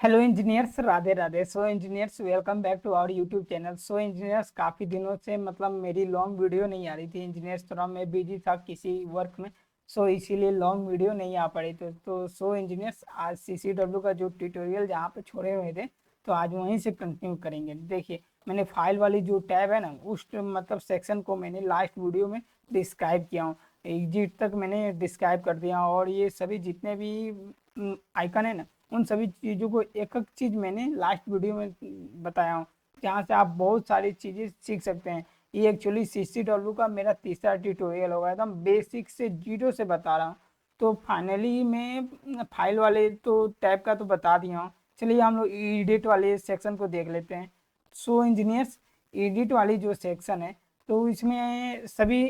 Hello engineers, Radhe Radhe. So engineers, welcome back to our YouTube channel. So engineers, काफ़ी दिनों से मेरी लॉन्ग वीडियो नहीं आ रही थी इंजीनियर्स। थोड़ा मैं बिजी था किसी वर्क में। सो इसीलिए लॉन्ग वीडियो नहीं आ पड़ी। तो सो इंजीनियर्स, आज सीसीडब्ल्यू का जो ट्यूटोरियल जहाँ पे छोड़े हुए थे, तो आज वहीं से कंटिन्यू करेंगे। देखिए, मैंने फाइल वाली जो टैब है ना, उस सेक्शन को मैंने लास्ट वीडियो में डिस्क्राइब किया हूँ। एग्जिट तक मैंने डिस्क्राइब कर दिया, और ये सभी जितने भी आइकन है ना, उन सभी चीज़ों को एक एक चीज़ मैंने लास्ट वीडियो में बताया हूँ, जहाँ से आप बहुत सारी चीज़ें सीख सकते हैं। ये एक्चुअली सीसीडब्ल्यू का मेरा तीसरा ट्यूटोरियल होगा, एकदम बेसिक से जीरो से बता रहा हूँ। तो फाइनली मैं फाइल वाले तो टैब का तो बता दिया हूँ। चलिए हम लोग एडिट वाले सेक्शन को देख लेते हैं। सो इंजीनियर्स, एडिट वाली जो सेक्शन है, तो इसमें सभी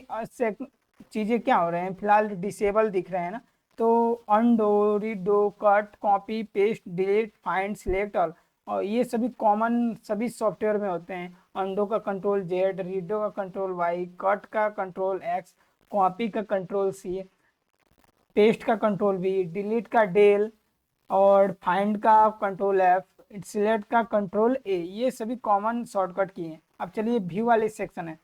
चीज़ें क्या हो रहे हैं, फिलहाल डिसेबल दिख रहे हैं ना। तो undo, redo, cut, copy, paste, delete, find, select all, और ये सभी कॉमन सभी सॉफ्टवेयर में होते हैं। अनडो का कंट्रोल जेड, रीडो का कंट्रोल वाई, कट का कंट्रोल एक्स, कॉपी का कंट्रोल सी, पेस्ट का कंट्रोल वी, डिलीट का डेल, और फाइंड का कंट्रोल एफ, सिलेक्ट का कंट्रोल ए। ये सभी कॉमन शॉर्टकट की हैं। अब चलिए व्यू वाले सेक्शन है।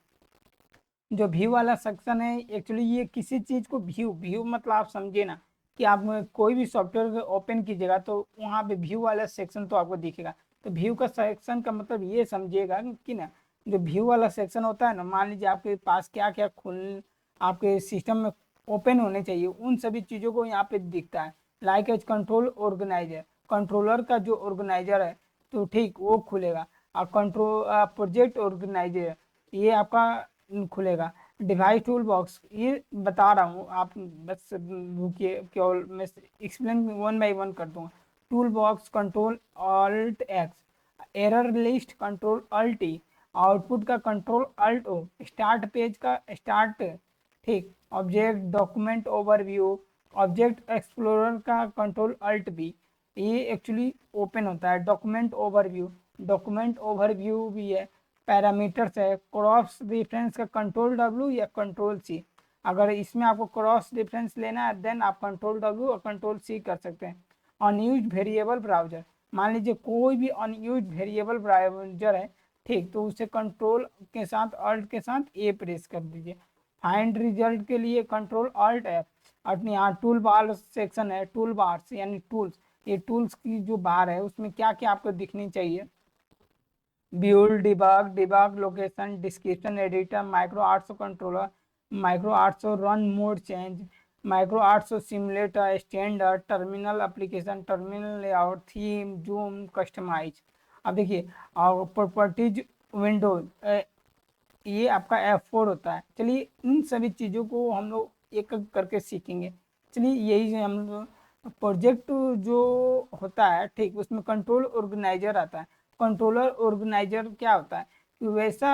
जो व्यू वाला सेक्शन है, एक्चुअली ये किसी चीज़ को व्यू व्यू मतलब आप समझिए ना, कि आप कोई भी सॉफ्टवेयर ओपन कीजिएगा तो वहाँ पे व्यू वाला सेक्शन तो आपको दिखेगा। तो व्यू का सेक्शन का मतलब ये समझिएगा कि ना, जो व्यू वाला सेक्शन होता है ना, मान लीजिए आपके पास क्या क्या खुल आपके सिस्टम में ओपन होने चाहिए, उन सभी चीज़ों को यहाँ पे दिखता है। Like as control organiser, controller का जो ऑर्गेनाइजर है, तो ठीक वो खुलेगा। और कंट्रोल प्रोजेक्ट ऑर्गेनाइजर, ये आपका खुलेगा। डिवाइस टूल बॉक्स, ये बता रहा हूँ, आप बस रुकिए, केवल मैं एक्सप्लेन वन बाई वन कर दूंगा। Tool box control alt X, error list control alt E, output का control alt O, start page का स्टार्ट, ठीक। Object document overview, object explorer का कंट्रोल अल्ट बी, ये एक्चुअली ओपन होता है। Document overview, document overview भी है। Parameters है, क्रॉस रेफरेंस का कंट्रोल डब्ल्यू या कंट्रोल सी। अगर इसमें आपको क्रॉस रेफरेंस लेना है, देन आप कंट्रोल डब्ल्यू और कंट्रोल सी कर सकते हैं। अनयूज वेरिएबल ब्राउजर, मान लीजिए कोई भी अनयूज वेरिएबल ब्राउजर है, ठीक, तो उसे कंट्रोल के साथ अल्ट के साथ ए प्रेस कर दीजिए। फाइंड रिजल्ट के लिए कंट्रोल अल्ट एफ। अपने यहाँ टूल बार सेक्शन है, टूल बार्स यानी टूल्स, ये टूल्स की जो बार है उसमें क्या क्या आपको दिखनी चाहिए। Build, debug, debug location, description editor, micro 800 controller, micro 800 run mode change, micro 800 simulator, standard, terminal application, terminal layout, theme, zoom, customise. अब देखिए, और प्रॉपर्टीज विंडोज, ये आपका F4 होता है। चलिए इन सभी चीज़ों को हम लोग एक एक करके सीखेंगे। चलिए यही से हम लोग प्रोजेक्ट जो होता है, ठीक, उसमें कंट्रोल ऑर्गेनाइजर आता है। कंट्रोलर ऑर्गेनाइजर क्या होता है कि वैसा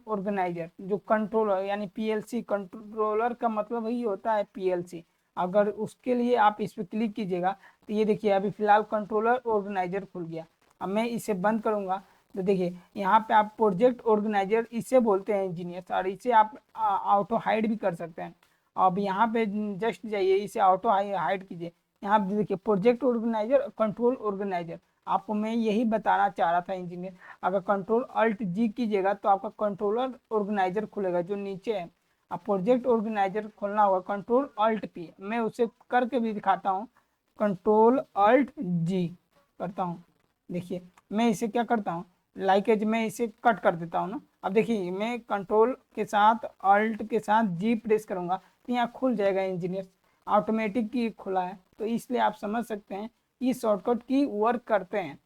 ऑर्गेनाइजर जो कंट्रोलर यानी पीएलसी, कंट्रोलर का मतलब ही होता है पीएलसी। अगर उसके लिए आप इस पर क्लिक कीजिएगा, तो ये देखिए अभी फिलहाल कंट्रोलर ऑर्गेनाइजर खुल गया। अब मैं इसे बंद करूंगा, तो देखिए यहाँ पे आप प्रोजेक्ट ऑर्गेनाइजर इसे बोलते हैं इंजीनियर, और इसे आप ऑटो हाइड भी कर सकते हैं। अब यहाँ पे जस्ट जाइए, इसे ऑटो हाइड कीजिए। यहाँ पे देखिए प्रोजेक्ट ऑर्गेनाइजर, कंट्रोल ऑर्गेनाइजर, आपको मैं यही बताना चाह रहा था इंजीनियर। अगर कंट्रोल अल्ट जी कीजिएगा तो आपका कंट्रोलर ऑर्गेनाइजर खुलेगा जो नीचे है। अब प्रोजेक्ट ऑर्गेनाइजर खोलना होगा कंट्रोल अल्ट पी, मैं उसे करके भी दिखाता हूँ। कंट्रोल अल्ट जी करता हूँ। देखिए मैं इसे क्या करता हूँ, लाइकेज मैं इसे कट कर देता हूँ ना। अब देखिए मैं कंट्रोल के साथ अल्ट के साथ जी प्रेस करूंगा, तो यहाँ खुल जाएगा इंजीनियर, ऑटोमेटिक की खुला है। तो इसलिए आप समझ सकते हैं ये शॉर्टकट की वर्क करते हैं।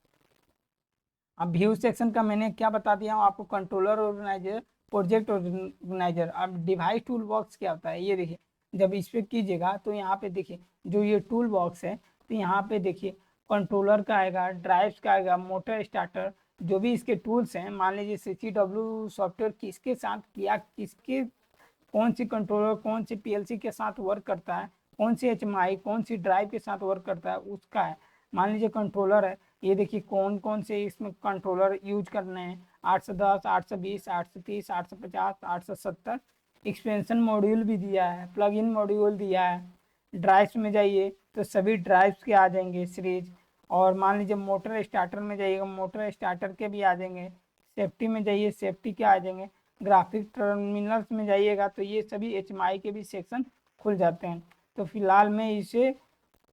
अब व्यू सेक्शन का मैंने क्या बता दिया हूँ आपको, कंट्रोलर ऑर्गेनाइजर, प्रोजेक्ट ऑर्गेनाइजर। अब डिवाइस टूल बॉक्स क्या होता है, ये देखिए जब इस पर कीजिएगा तो यहाँ पे देखिए जो ये टूल बॉक्स है, तो यहाँ पे देखिए कंट्रोलर का आएगा, ड्राइव्स का आएगा, मोटर स्टार्टर, जो भी इसके टूल्स हैं। मान लीजिए CCW सॉफ्टवेयर किसके साथ किया, किसके कौन सी कंट्रोलर कौन सी पीएलसी के साथ वर्क करता है, कौन सी HMI कौन सी ड्राइव के साथ वर्क करता है, उसका है। मान लीजिए कंट्रोलर है, ये देखिए कौन कौन से इसमें कंट्रोलर यूज करने हैं। 810, 820, 830, 850, 870। एक्सपेंशन मॉड्यूल भी दिया है, प्लग इन मॉड्यूल दिया है। ड्राइव्स में जाइए तो सभी ड्राइव्स के आ जाएंगे सीरीज। और मान लीजिए मोटर स्टार्टर में जाइएगा, मोटर स्टार्टर के भी आ जाएंगे। सेफ्टी में जाइए, सेफ्टी के आ जाएंगे। ग्राफिक टर्मिनल्स में जाइएगा तो ये सभी HMI के भी सेक्शन खुल जाते हैं। तो फिलहाल मैं इसे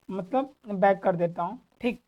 मतलब बैक कर देता हूँ। ठीक,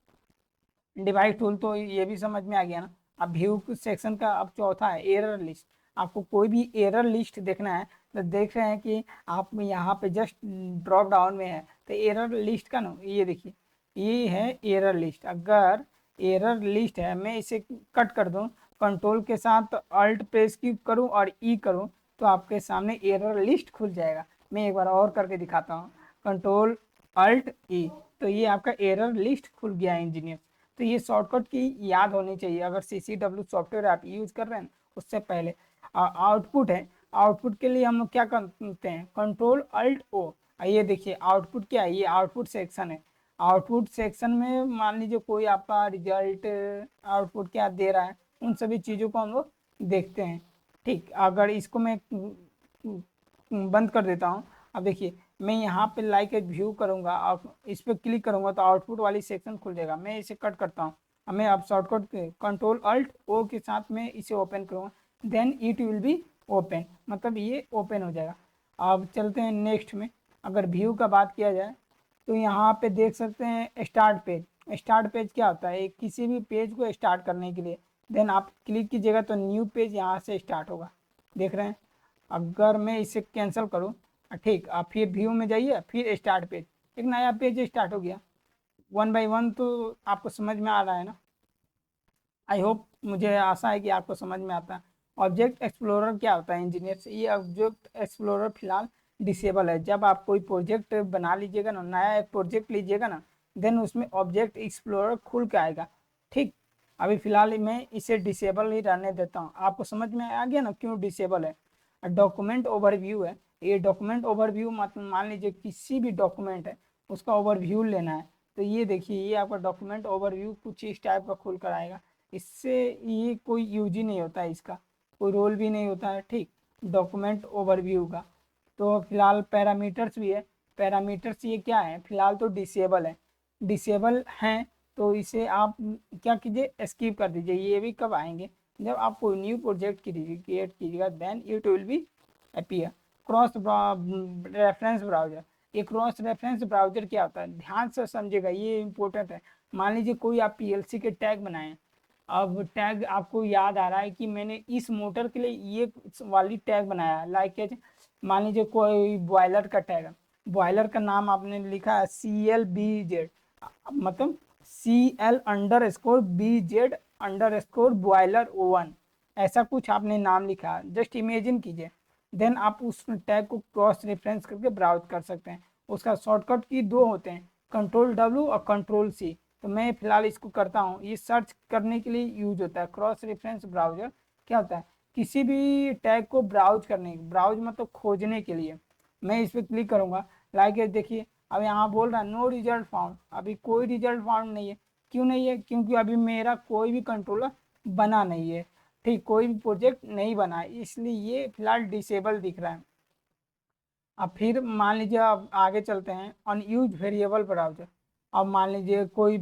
डिवाइस टूल तो ये भी समझ में आ गया ना। अब व्यू सेक्शन का अब चौथा है एरर लिस्ट। आपको कोई भी एरर लिस्ट देखना है तो देख रहे हैं कि आप यहाँ पे जस्ट ड्रॉप डाउन में है तो एरर लिस्ट का ना, ये देखिए ये है एरर लिस्ट। अगर एरर लिस्ट है, मैं इसे कट कर दूं, कंट्रोल के साथ अल्ट प्रेस की करूं और ई करूं तो आपके सामने एरर लिस्ट खुल जाएगा। मैं एक बार और करके दिखाता हूँ, कंट्रोल अल्ट ई, तो ये आपका एरर लिस्ट खुल गया है इंजीनियर। तो ये शॉर्टकट की याद होनी चाहिए अगर CCW सॉफ्टवेयर आप यूज कर रहे हैं उससे पहले। आउटपुट है, आउटपुट के लिए हम लोग क्या करते हैं, कंट्रोल अल्ट ओ। ये देखिए आउटपुट क्या है, ये आउटपुट सेक्शन है। आउटपुट सेक्शन में मान लीजिए कोई आपका रिजल्ट आउटपुट क्या दे रहा है, उन सभी चीज़ों को हम लोग देखते हैं। ठीक, अगर इसको मैं बंद कर देता हूँ, अब देखिए मैं यहाँ पे लाइक ए व्यू करूँगा और इस पर क्लिक करूँगा तो आउटपुट वाली सेक्शन खुल जाएगा। मैं इसे कट करता हूँ, अब मैं अब शॉर्टकट कंट्रोल अल्ट ओ के साथ में इसे ओपन करूँगा, then it will be open, मतलब ये ओपन हो जाएगा। अब चलते हैं नेक्स्ट में। अगर व्यू का बात किया जाए तो यहाँ पे देख सकते हैं स्टार्ट पेज। स्टार्ट पेज क्या होता है, किसी भी पेज को स्टार्ट करने के लिए देन आप क्लिक कीजिएगा तो न्यू पेज यहाँ से स्टार्ट होगा, देख रहे हैं। अगर मैं इसे कैंसिल करूँ, ठीक, आप फिर व्यू में जाइए, फिर स्टार्ट पेज, एक नया पेज स्टार्ट हो गया। वन बाय वन तो आपको समझ में आ रहा है ना। आई होप, मुझे आशा है कि आपको समझ में आता है। ऑब्जेक्ट एक्सप्लोरर क्या होता है इंजीनियर से, ये ऑब्जेक्ट एक्सप्लोरर फिलहाल डिसेबल है। जब आप कोई प्रोजेक्ट बना लीजिएगा ना, नया एक प्रोजेक्ट लीजिएगा ना, देन उसमें ऑब्जेक्ट एक्सप्लोरर खुल के आएगा। ठीक, अभी फिलहाल मैं इसे डिसेबल ही रहने देता हूँ। आपको समझ में आ गया ना क्यों डिसेबल है। डॉक्यूमेंट ओवरव्यू है, ये डॉक्यूमेंट ओवरव्यू मान लीजिए किसी भी डॉक्यूमेंट है उसका ओवरव्यू लेना है तो ये देखिए ये आपका डॉक्यूमेंट ओवरव्यू कुछ इस टाइप का खुल कर आएगा। इससे ये कोई यूज ही नहीं होता है, इसका कोई रोल भी नहीं होता है। ठीक, डॉक्यूमेंट ओवरव्यू का। तो फिलहाल पैरामीटर्स भी है। पैरामीटर्स ये क्या है, फिलहाल तो डिसेबल है, डिसेबल हैं तो इसे आप क्या कीजिए, स्किप कर दीजिए। ये भी कब आएंगे, जब आप कोई न्यू प्रोजेक्ट क्रिएट कीजिएगा, then it will be appear. Cross reference browser, ये क्रॉस रेफरेंस ब्राउजर क्या होता है, ध्यान से समझिएगा, ये इंपॉर्टेंट है। मान लीजिए कोई आप PLC के टैग बनाए, अब टैग आपको याद आ रहा है कि मैंने इस मोटर के लिए ये वाली टैग बनाया, लाइक मान लीजिए कोई बॉयलर का टैग है, बॉयलर का नाम आपने लिखा है CLBZ, मतलब CL_BZ_ बॉयलर ओवन, ऐसा कुछ आपने नाम लिखा, जस्ट इमेजिन कीजिए। देन आप उस टैग को क्रॉस रेफरेंस करके ब्राउज कर सकते हैं। उसका शॉर्टकट की दो होते हैं, कंट्रोल W और कंट्रोल C। तो मैं फिलहाल इसको करता हूँ, ये सर्च करने के लिए यूज होता है। क्रॉस रेफरेंस ब्राउजर क्या होता है, किसी भी टैग को ब्राउज करने, ब्राउज मतलब खोजने के लिए। मैं इस पर क्लिक करूँगा, लाइक देखिए अब यहाँ बोल रहा है नो रिजल्ट फाउंड, अभी कोई रिजल्ट फाउंड नहीं है। क्यों नहीं है, क्योंकि अभी मेरा कोई भी कंट्रोलर बना नहीं है। ठीक, कोई भी प्रोजेक्ट नहीं बना है, इसलिए ये फिलहाल डिसेबल दिख रहा है। अब फिर मान लीजिए अब आगे चलते हैं, अनयूज वेरिएबल ब्राउजर। अब मान लीजिए कोई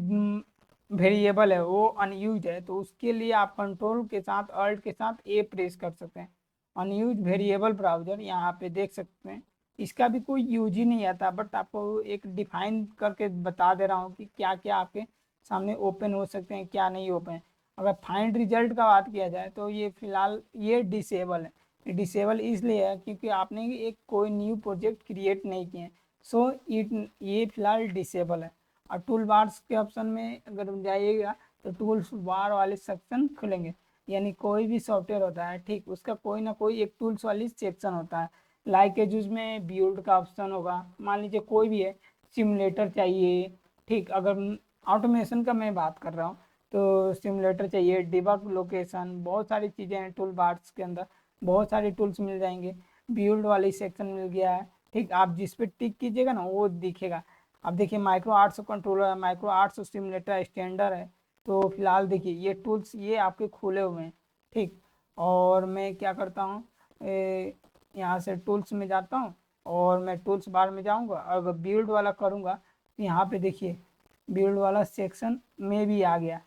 वेरिएबल है वो अनयूज है तो उसके लिए आप कंट्रोल के साथ अल्ट के साथ A प्रेस कर सकते हैं। अनयूज वेरिएबल ब्राउजर यहाँ पे देख सकते हैं, इसका भी कोई यूज ही नहीं आता, बट आपको एक डिफाइन करके बता दे रहा हूँ कि क्या क्या आपके सामने ओपन हो सकते हैं, क्या नहीं ओपन। अगर फाइंड रिजल्ट का बात किया जाए तो ये फिलहाल ये डिसेबल है। डिसेबल इसलिए है क्योंकि आपने एक कोई न्यू प्रोजेक्ट क्रिएट नहीं किए, सो इट ये फिलहाल डिसेबल है। और टूल बार्स के ऑप्शन में अगर जाइएगा तो टूल्स बार वाले सेक्शन खुलेंगे, यानी कोई भी सॉफ्टवेयर होता है ठीक, उसका कोई ना कोई एक टूल्स वाली सेक्शन होता है। लाइक उसमें बिल्ड का ऑप्शन होगा, मान लीजिए कोई भी है, सिमुलेटर चाहिए। ठीक, अगर ऑटोमेशन का मैं बात कर रहा हूँ तो सिमुलेटर चाहिए, डिबग लोकेशन, बहुत सारी चीज़ें हैं टूल बार्स के अंदर, बहुत सारे टूल्स मिल जाएंगे। बिल्ड वाली सेक्शन मिल गया है। ठीक, आप जिस पे टिक कीजिएगा ना वो दिखेगा। अब देखिए माइक्रो आर्ट्स कंट्रोलर है, माइक्रो आर्ट्स सिमुलेटर स्टैंडर्ड है। तो फिलहाल देखिए ये टूल्स ये आपके खुले हुए हैं। ठीक, और मैं क्या करता हूँ, यहाँ से टूल्स में जाता हूँ और मैं टूल्स बार में जाऊँगा, अगर बिल्ड वाला करूँगा तो यहाँ पे देखिए बिल्ड वाला सेक्शन में भी आ गया,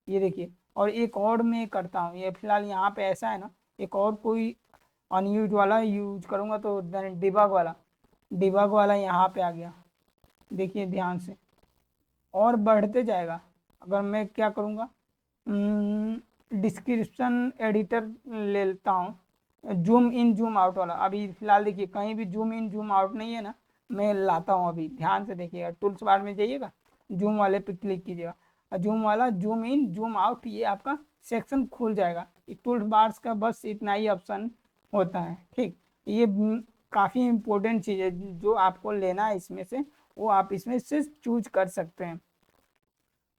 ये देखिए। और एक और मैं करता हूँ, ये फिलहाल यहाँ पे ऐसा है ना, एक और कोई अनयूज वाला यूज करूँगा तो डिबग वाला यहाँ पे आ गया, देखिए ध्यान से, और बढ़ते जाएगा। अगर मैं क्या करूँगा, डिस्क्रिप्शन एडिटर ले लेता हूँ, जूम इन जूम आउट वाला। अभी फिलहाल देखिए कहीं भी जूम इन जूम आउट नहीं है ना, मैं लाता हूँ अभी, ध्यान से देखिएगा। टूल्स बार में जाइएगा, जूम वाले पे क्लिक कीजिएगा, और जूम वाला जूम इन जूम आउट ये आपका सेक्शन खुल जाएगा। टूल्स बार्स का बस इतना ही ऑप्शन होता है, ठीक। ये काफ़ी इम्पोर्टेंट चीज़ है, जो आपको लेना है इसमें से वो आप इसमें से चूज कर सकते हैं।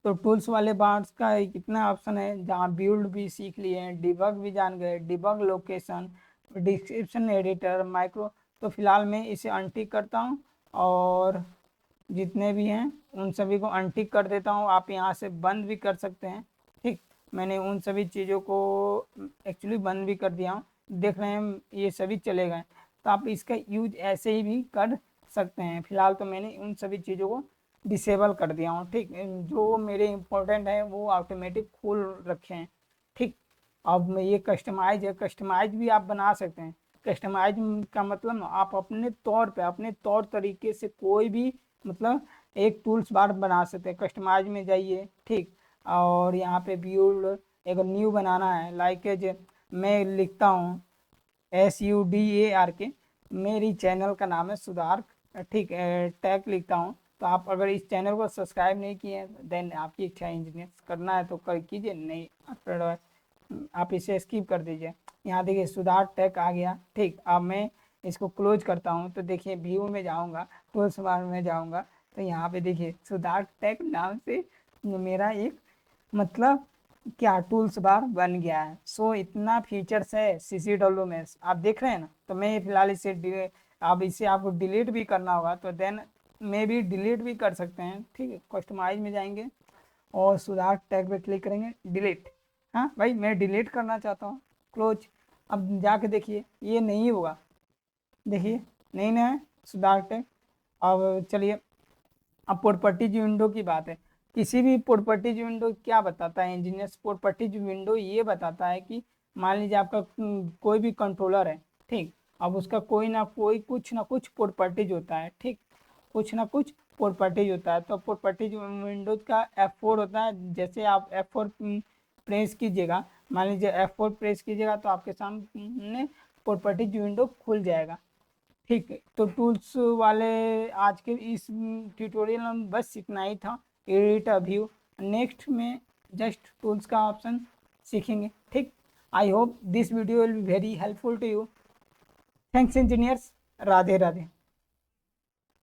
तो टूल्स वाले बार्स का कितना ऑप्शन है, जहाँ बिल्ड भी सीख लिए हैं, डिबग भी जान गए, debug location, description editor, micro. तो फिलहाल मैं इसे अनटिक करता हूँ, और जितने भी हैं उन सभी को अनटिक कर देता हूँ। आप यहाँ से बंद भी कर सकते हैं, ठीक। मैंने उन सभी चीज़ों को एक्चुअली बंद भी कर दिया हूँ, देख रहे हैं ये सभी चले गए। तो आप इसका यूज ऐसे ही भी कर सकते हैं। फिलहाल तो मैंने उन सभी चीज़ों को डिसेबल कर दिया हूँ, ठीक। जो मेरे इंपॉर्टेंट है वो ऑटोमेटिक खोल रखे हैं, ठीक। अब मैं ये कस्टमाइज है, कस्टमाइज भी आप बना सकते हैं। कस्टमाइज का मतलब आप अपने तौर पे, अपने तौर तरीके से कोई भी मतलब एक टूल्स बार बना सकते हैं। कस्टमाइज में जाइए, ठीक, और यहाँ पे बिल्ड एक न्यू बनाना है, लाइक मैं लिखता हूँ SUDARK, मेरी चैनल का नाम है सुधार, ठीक, टैग लिखता हूँ। तो आप अगर इस चैनल को सब्सक्राइब नहीं किए हैं देन आपकी इच्छा है, इंजीनियर करना है तो कर कीजिए, नहीं आप इसे स्किप कर दीजिए। यहाँ देखिए सुधार टैग आ गया, ठीक। अब मैं इसको क्लोज करता हूँ, तो देखिए व्यू में जाऊँगा, टूल्स बार में जाऊँगा, तो यहाँ पे देखिए सुधार टैग नाम से मेरा एक मतलब क्या टूल्स बार बन गया है। सो इतना फीचर्स है CCW में, आप देख रहे हैं ना। तो मैं फिलहाल इसे अब इसे आपको डिलीट भी करना होगा तो देन मे भी डिलीट भी कर सकते हैं, ठीक है। कस्टमाइज में जाएंगे और सुधार टैग पे क्लिक करेंगे, डिलीट। हाँ भाई मैं डिलीट करना चाहता हूँ, क्लोज। अब जाके देखिए ये नहीं होगा, देखिए नहीं ना है सुधार टैग। अब चलिए, अब प्रॉपर्टीज विंडो की बात है। किसी भी प्रॉपर्टीज विंडो क्या बताता है, इंजीनियर्स प्रॉपर्टीज विंडो ये बताता है कि मान लीजिए आपका कोई भी कंट्रोलर है, ठीक। अब उसका कोई ना कोई कुछ ना कुछ प्रॉपर्टीज होता है, ठीक, कुछ ना कुछ प्रॉपर्टीज होता है। तो प्रॉपर्टीज विंडोज का F4 होता है। जैसे आप F4 प्रेस कीजिएगा, मान लीजिए F4 प्रेस कीजिएगा तो आपके सामने प्रॉपर्टीज विंडो खुल जाएगा, ठीक है। तो टूल्स वाले आज के इस ट्यूटोरियल में बस इतना ही था, एडिट अ व्यू। नेक्स्ट में जस्ट टूल्स का ऑप्शन सीखेंगे, ठीक। I hope this video will be very helpful to you. Thanks engineers, Radhe Radhe.